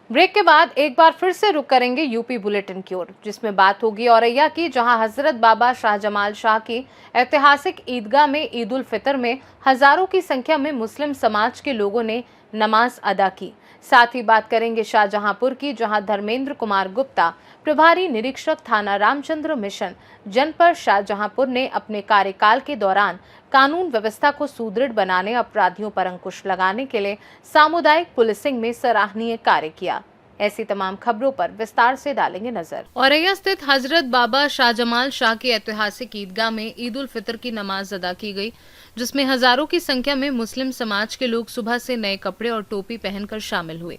Break के बाद एक बार फिर से रुक करेंगे यूपी बुलेटिन की ओर, जिसमें बात होगी औरैया की, जहां हजरत बाबा शाहजमाल शाह की ऐतिहासिक ईदगाह में ईद उल फितर में हजारों की संख्या में मुस्लिम समाज के लोगों ने नमाज अदा की। साथ ही बात करेंगे शाहजहांपुर की, जहां धर्मेंद्र कुमार गुप्ता, प्रभारी निरीक्षक थाना रामचंद्र मिशन जनपद शाहजहांपुर ने अपने कार्यकाल के दौरान कानून व्यवस्था को सुदृढ़ बनाने, अपराधियों पर अंकुश लगाने के लिए सामुदायिक पुलिसिंग में सराहनीय कार्य किया। ऐसी तमाम खबरों पर विस्तार से डालेंगे नजर। औरैया स्थित हजरत बाबा शाहजमाल शाह की ऐतिहासिक ईदगाह में ईद उल फितर की नमाज अदा की गई, जिसमें हजारों की संख्या में मुस्लिम समाज के लोग सुबह से नए कपड़े और टोपी पहनकर शामिल हुए।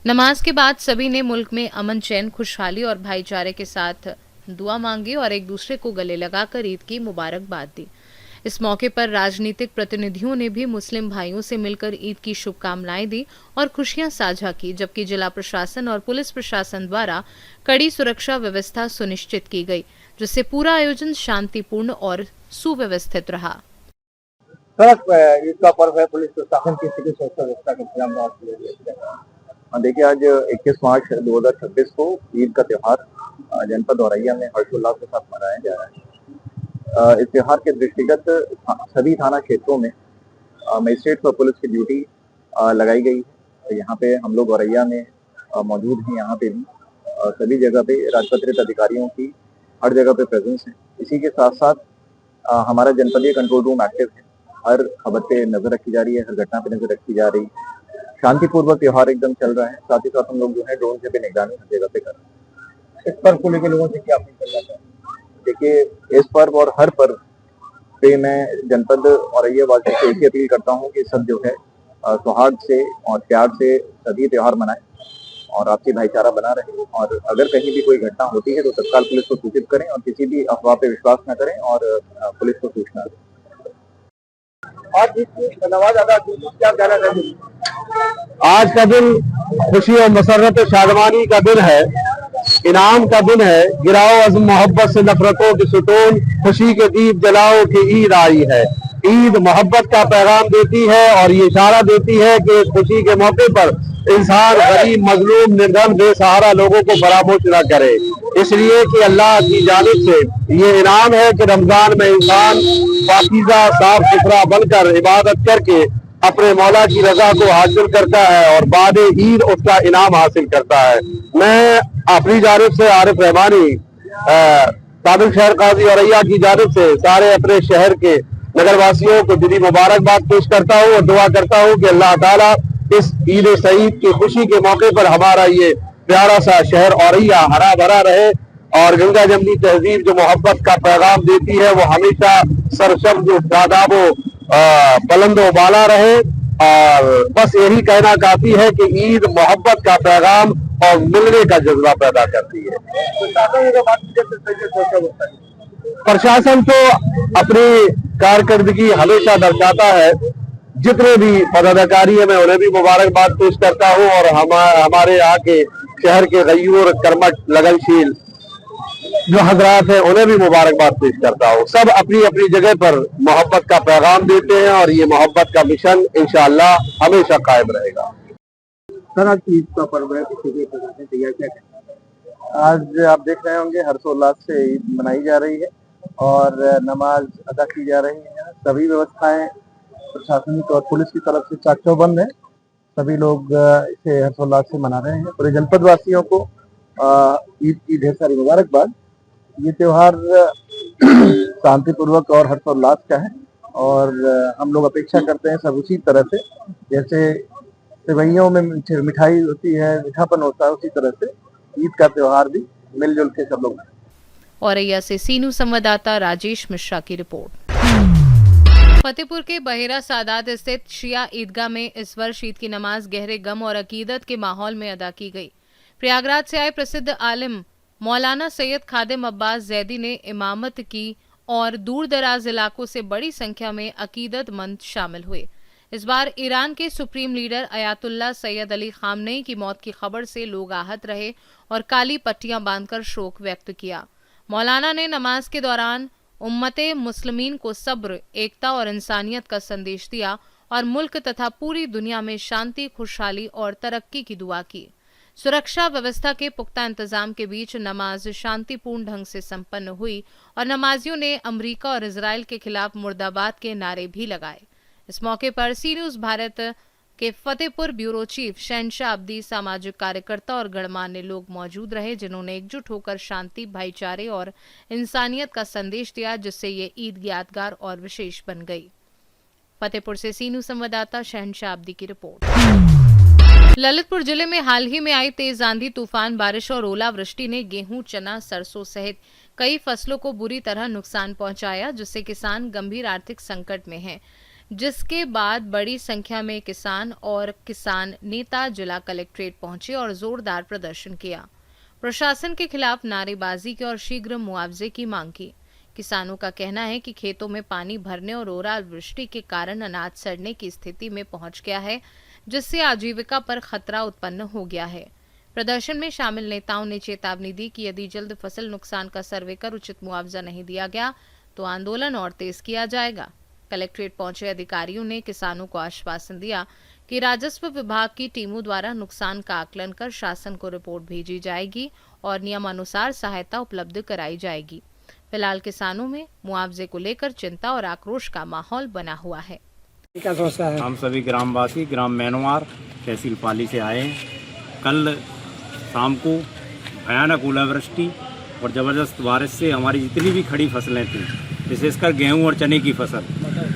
नमाज के बाद सभी ने मुल्क में अमन, चैन, खुशहाली और भाईचारे के साथ दुआ मांगी और एक दूसरे को गले लगाकर ईद की मुबारकबाद दी। इस मौके पर राजनीतिक प्रतिनिधियों ने भी मुस्लिम भाइयों से मिलकर ईद की शुभकामनाएं दी और खुशियां साझा की, जबकि जिला प्रशासन और पुलिस प्रशासन द्वारा कड़ी सुरक्षा व्यवस्था सुनिश्चित की गई, जिससे पूरा आयोजन शांतिपूर्ण और सुव्यवस्थित रहा। ईद का पर्व है, पुलिस प्रशासन की स्थिति सुरक्षा व्यवस्था का इंतजाम। देखिए, आज 21 मार्च 2026 को ईद का त्योहार जनपद औरैया में हर्षोल्लास के साथ मनाया जा रहा है। इस त्योहार के दृष्टिगत सभी थाना क्षेत्रों में मजिस्ट्रेट और पुलिस की ड्यूटी लगाई गई है। यहाँ पे हम लोग औरैया में मौजूद हैं। यहाँ पे भी सभी जगह पे राजपत्रित अधिकारियों की हर जगह पे प्रेजेंस है। इसी के साथ साथ हमारा जनपदीय कंट्रोल रूम एक्टिव है। हर खबर पे नजर रखी जा रही है, हर घटना पे नजर रखी जा रही है। शांतिपूर्वक त्योहार एकदम चल रहा है। साथ ही साथ हम लोग जो है ड्रोन से भी निगरानी हर जगह पे कर रहे हैं। इस पर्व को लेकर लोगों से क्या अपील करना चाहते हैं? देखिए, इस पर्व और हर पर्व पे मैं जनपद औरैया वासियों से एक ही अपील करता हूँ कि सब जो है सौहार्द से और प्यार से सभी त्योहार मनाएं और आपसी भाईचारा बना रहे। और अगर कहीं भी कोई घटना होती है तो तत्काल पुलिस को सूचित करें और किसी भी अफवाह पे विश्वास न करें और पुलिस को सूचना दें। आज नमाज अदा की, क्या कहना चाहिए? आज का दिन खुशी और मसरत शादमानी का दिन है, इनाम का दिन है। गिराओ अज़्म मोहब्बत से नफरतों की सुतून, खुशी के दीप जलाओ कि ईद आई है। ईद मोहब्बत का पैगाम देती है और ये इशारा देती है कि इस खुशी के मौके पर इंसान गरीब, मजलूम, निर्धन, बेसहारा लोगों को फरामोश न करे, इसलिए कि अल्लाह की जानिब से ये इनाम है कि रमजान में इंसान पाकीज़ा, साफ सुथरा बनकर इबादत करके अपने मौला की रजा को हासिल करता है और बाद ईद उसका इनाम हासिल करता है। मैं अपनी जानिब से आरिफ रहमानी, साबिक शहर काजी औरैया की जानिब से सारे अपने शहर के नगर वासियों को दिली मुबारकबाद पेश करता हूँ और दुआ करता हूँ कि अल्लाह ताला इस ईद सईद की खुशी के मौके पर हमारा ये प्यारा सा शहर औरैया हरा भरा रहे और गंगा जमनी तहजीब जो मोहब्बत का पैगाम देती है वो हमेशा सरशब्द दादाबो बुलंदो बाला रहे। और बस यही कहना काफी है कि ईद मोहब्बत का पैगाम और मिलने का जज्बा पैदा करती है। प्रशासन तो अपनी कारकर्दगी हमेशा दर्शाता है। जितने भी पदाधिकारी है मैं उन्हें भी मुबारकबाद पेश करता हूँ और हमारे यहाँ के शहर के गयूर, कर्मठ, लगनशील जो हजरात हैं उन्हें भी मुबारकबाद पेश करता हूँ। सब अपनी अपनी जगह पर मोहब्बत का पैगाम देते हैं और ये मोहब्बत का मिशन इंशाअल्लाह हमेशा कायम रहेगा। सर, आज ईद का पर्व है, आज आप देख रहे होंगे हर्षोल्लास से ईद मनाई जा रही है और नमाज अदा की जा रही है। सभी व्यवस्थाएं प्रशासनिक और पुलिस की तरफ से चाक चौबंद है। सभी लोग इसे हर्षोल्लास से मना रहे हैं। पूरे जनपद वासियों को ईद की ढेर सारी मुबारकबाद। ये त्योहार शांतिपूर्वक और हर्षोल्लास का है और हम लोग अपेक्षा करते हैं सब उसी तरह से, जैसे सेवइयों में मिठाई होती है, मीठापन होता है, उसी तरह से ईद का त्योहार भी मिलजुल के सब लोग। औरैया से सीनू संवाददाता राजेश मिश्रा की रिपोर्ट। फतेहपुर के बहेरा सादात स्थित शिया ईदगाह में इस वर्ष ईद की नमाज गहरे गम और अकीदत के माहौल में अदा की गई। प्रयागराज से आए प्रसिद्ध आलिम मौलाना सैयद खादिम अब्बास जैदी ने इमामत की और दूर दराज इलाकों से बड़ी संख्या में अकीदतमंद शामिल हुए। इस बार ईरान के supreme leader Ayatollah Syed Ali Khamenei की मौत की खबर से लोग आहत रहे और काली पट्टियां बांधकर शोक व्यक्त किया। मौलाना ने नमाज के दौरान उम्मते मुस्लिमीन को सब्र, एकता और इंसानियत का संदेश दिया और मुल्क तथा पूरी दुनिया में शांति, खुशहाली और तरक्की की दुआ की। सुरक्षा व्यवस्था के पुख्ता इंतजाम के बीच नमाज शांतिपूर्ण ढंग से संपन्न हुई और नमाजियों ने अमेरिका और इजराइल के खिलाफ मुर्दाबाद के नारे भी लगाए। इस मौके पर सी न्यूज भारत के फतेहपुर ब्यूरो चीफ शहनशाह अब्दी, सामाजिक कार्यकर्ता और गणमान्य लोग मौजूद रहे, जिन्होंने एकजुट होकर शांति, भाईचारे और इंसानियत का संदेश दिया, जिससे ये ईद यादगार और विशेष बन गई। फतेहपुर से सी न्यूज संवाददाता शहनशाह अब्दी की रिपोर्ट। ललितपुर जिले में हाल ही में आई तेज आंधी, तूफान, बारिश और ओलावृष्टि ने गेहूं, चना, सरसों सहित कई फसलों को बुरी तरह नुकसान पहुंचाया, जिससे किसान गंभीर आर्थिक संकट में हैं। जिसके बाद बड़ी संख्या में किसान नेता जिला कलेक्ट्रेट पहुंचे और जोरदार प्रदर्शन किया। प्रशासन के खिलाफ नारेबाजी की और शीघ्र मुआवजे की मांग की। किसानों का कहना है कि खेतों में पानी भरने और ओलावृष्टि के कारण अनाज सड़ने की स्थिति में पहुंच गया है, जिससे आजीविका पर खतरा उत्पन्न हो गया है। प्रदर्शन में शामिल नेताओं ने चेतावनी दी कि यदि जल्द फसल नुकसान का सर्वे कर उचित मुआवजा नहीं दिया गया तो आंदोलन और तेज किया जाएगा। कलेक्ट्रेट पहुंचे अधिकारियों ने किसानों को आश्वासन दिया कि राजस्व विभाग की टीमों द्वारा नुकसान का आकलन कर शासन को रिपोर्ट भेजी जाएगी और नियमानुसार सहायता उपलब्ध कराई जाएगी। फिलहाल किसानों में मुआवजे को लेकर चिंता और आक्रोश का माहौल बना हुआ है। क्या समस्या है? हम सभी ग्रामवासी ग्राम मैनवार तहसील पाली से आए हैं। कल शाम को भयानक ओलावृष्टि और ज़बरदस्त बारिश से हमारी जितनी भी खड़ी फसलें थी, विशेषकर गेहूं और चने की फसल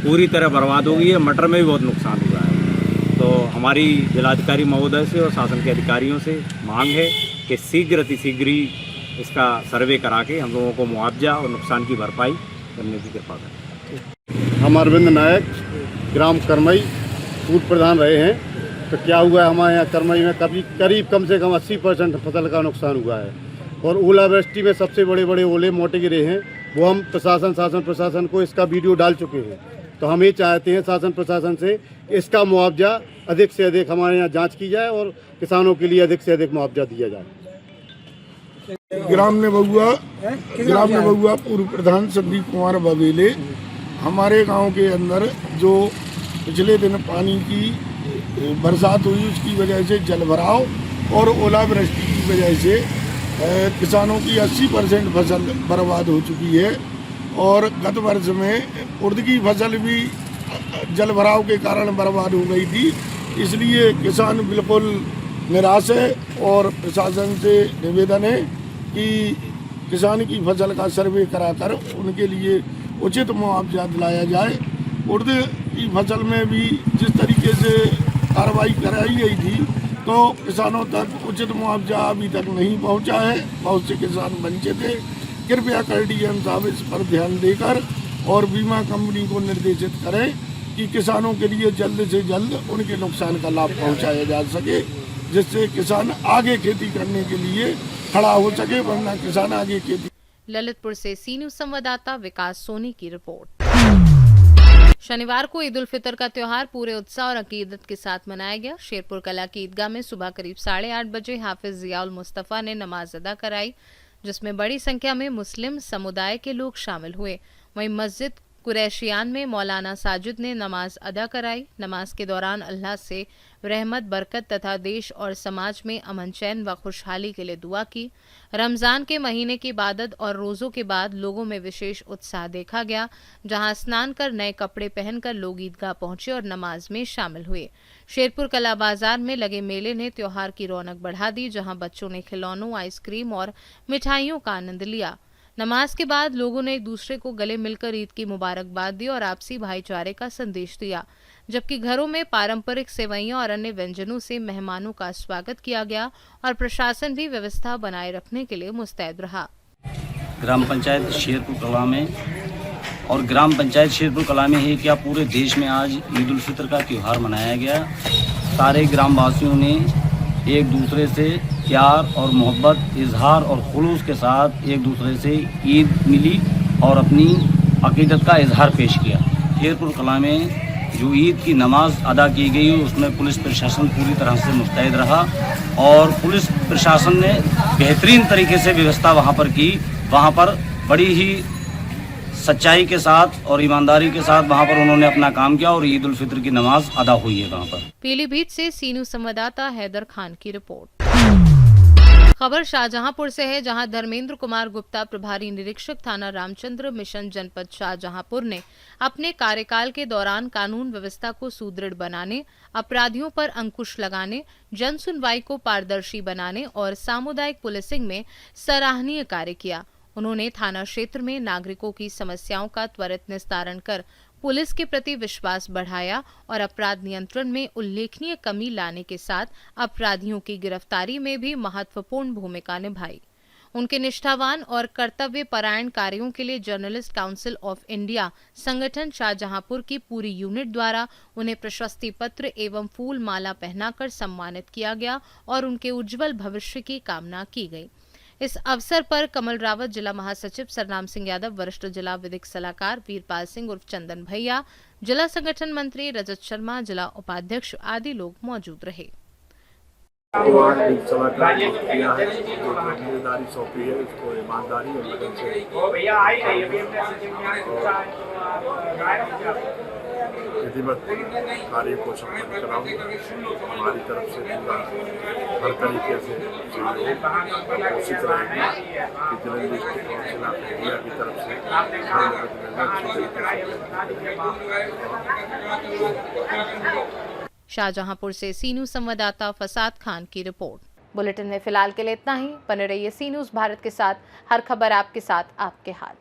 पूरी तरह बर्बाद हो गई है। मटर में भी बहुत नुकसान हुआ है। तो हमारी जिलाधिकारी महोदय से और शासन के अधिकारियों से मांग है कि शीघ्र अतिशीघ्र ही इसका सर्वे करा के हम लोगों को मुआवजा और नुकसान की भरपाई करने की कृपा करें। हम अरविंद नायक ग्राम करमई पूर्व प्रधान रहे हैं। तो क्या हुआ है, हमारे यहाँ करमई में करीब कम से कम 80% फसल का नुकसान हुआ है और ओलावृष्टि में सबसे बड़े बड़े ओले मोटे गिरे हैं। वो हम शासन प्रशासन को इसका वीडियो डाल चुके हैं। तो हम ये चाहते हैं शासन प्रशासन से इसका मुआवजा अधिक से अधिक हमारे यहाँ जांच की जाए और किसानों के लिए अधिक से अधिक मुआवजा दिया जाए। ग्राम नेबुआ पूर्व प्रधान संदीप कुमार बघेले। हमारे गांव के अंदर जो पिछले दिन पानी की बरसात हुई, उसकी वजह से जलभराव और ओलावृष्टि की वजह से किसानों की 80% फसल बर्बाद हो चुकी है और गत वर्ष में उड़द की फसल भी जलभराव के कारण बर्बाद हो गई थी। इसलिए किसान बिल्कुल निराश है और प्रशासन से निवेदन है कि किसान की फसल का सर्वे कराकर उनके लिए उचित मुआवजा दिलाया जाए। उड़द की फसल में भी जिस तरीके से कार्रवाई कराई गई थी तो किसानों तक उचित मुआवजा अभी तक नहीं पहुंचा है। बहुत से किसान वंचित थे। कृपया कर डीएम साहब इस पर ध्यान देकर और बीमा कंपनी को निर्देशित करें कि किसानों के लिए जल्द से जल्द उनके नुकसान का लाभ पहुंचाया जा सके, जिससे किसान आगे खेती करने के लिए खड़ा हो सके, वरना किसान आगे खेती। ललितपुर से सी न्यूज संवाददाता विकास सोनी की रिपोर्ट। शनिवार को ईद उल फितर का त्योहार पूरे उत्साह और अकीदत के साथ मनाया गया। शेरपुर कला की ईदगाह में सुबह करीब 8:30 बजे हाफिज जियाउल मुस्तफा ने नमाज अदा कराई, जिसमें बड़ी संख्या में मुस्लिम समुदाय के लोग शामिल हुए। वहीं मस्जिद कुरैशियान में मौलाना साजिद ने नमाज अदा कराई। नमाज के दौरान अल्लाह से रहमत, बरकत तथा देश और समाज में अमन, चैन व खुशहाली के लिए दुआ की। रमजान के महीने की इबादत और रोजों के बाद लोगों में विशेष उत्साह देखा गया, जहां स्नान कर नए कपड़े पहनकर लोग ईदगाह पहुंचे और नमाज में शामिल हुए। शेरपुर कला बाजार में लगे मेले ने त्योहार की रौनक बढ़ा दी, जहां बच्चों ने खिलौनों, आइसक्रीम और मिठाइयों का आनंद लिया। नमाज के बाद लोगों ने एक दूसरे को गले मिलकर ईद की मुबारकबाद दी और आपसी भाईचारे का संदेश दिया, जबकि घरों में पारंपरिक सेवइयां और अन्य व्यंजनों से मेहमानों का स्वागत किया गया और प्रशासन भी व्यवस्था बनाए रखने के लिए मुस्तैद रहा। ग्राम पंचायत शेरपुर कला में और ग्राम पंचायत शेरपुर कला में है क्या पूरे देश में आज ईद उल फितर का त्यौहार मनाया गया। सारे ग्रामवासियों ने एक दूसरे से प्यार और मोहब्बत, इजहार और खुलूस के साथ एक दूसरे से ईद मिली और अपनी अकीदत का इजहार पेश किया। शेरपुर कला में जो ईद की नमाज अदा की गई उसमें पुलिस प्रशासन पूरी तरह से मुस्तैद रहा और पुलिस प्रशासन ने बेहतरीन तरीके से व्यवस्था वहाँ पर की वहाँ पर बड़ी ही सच्चाई के साथ और ईमानदारी के साथ वहाँ पर उन्होंने अपना काम किया और ईद उल फितर की नमाज अदा हुई है वहाँ पर। पीलीभीत से सीनू संवाददाता हैदर खान की रिपोर्ट। खबर शाहजहांपुर से है, जहां धर्मेंद्र कुमार गुप्ता, प्रभारी निरीक्षक थाना रामचंद्र मिशन जनपद शाहजहांपुर ने अपने कार्यकाल के दौरान कानून व्यवस्था को सुदृढ़ बनाने, अपराधियों पर अंकुश लगाने, जन सुनवाई को पारदर्शी बनाने और सामुदायिक पुलिसिंग में सराहनीय कार्य किया। उन्होंने थाना क्षेत्र में नागरिकों की समस्याओं का त्वरित निस्तारण कर पुलिस के प्रति विश्वास बढ़ाया और अपराध नियंत्रण में उल्लेखनीय कमी लाने के साथ अपराधियों की गिरफ्तारी में भी महत्वपूर्ण भूमिका निभाई। उनके निष्ठावान और कर्तव्य परायण कार्यों के लिए जर्नलिस्ट काउंसिल ऑफ इंडिया संगठन शाहजहांपुर की पूरी यूनिट द्वारा उन्हें प्रशस्ति पत्र एवं फूल माला पहनाकर सम्मानित किया गया और उनके उज्जवल भविष्य की कामना की गई। इस अवसर पर कमल रावत, जिला महासचिव सरनाम सिंह यादव, वरिष्ठ जिला विधिक सलाहकार वीरपाल सिंह उर्फ चंदन भैया, जिला संगठन मंत्री रजत शर्मा, जिला उपाध्यक्ष आदि लोग मौजूद रहे। जिम्मेदारी सौंपी है, उसको ईमानदारी और लगन से विधिवत कार्य को सम्पन्न कराऊँ। हमारी तरफ से पूरा हर तरीके से कोशिश रहेगी कि जर्नलिस्ट काउंसिल ऑफ इंडिया की तरफ से हर मदद मिलना अच्छी तरीके से। शाहजहांपुर से सी न्यूज संवाददाता फसाद खान की रिपोर्ट। बुलेटिन में फिलहाल के लिए इतना ही। बने रहिए सी न्यूज भारत के साथ, हर खबर आपके साथ, आपके हाथ।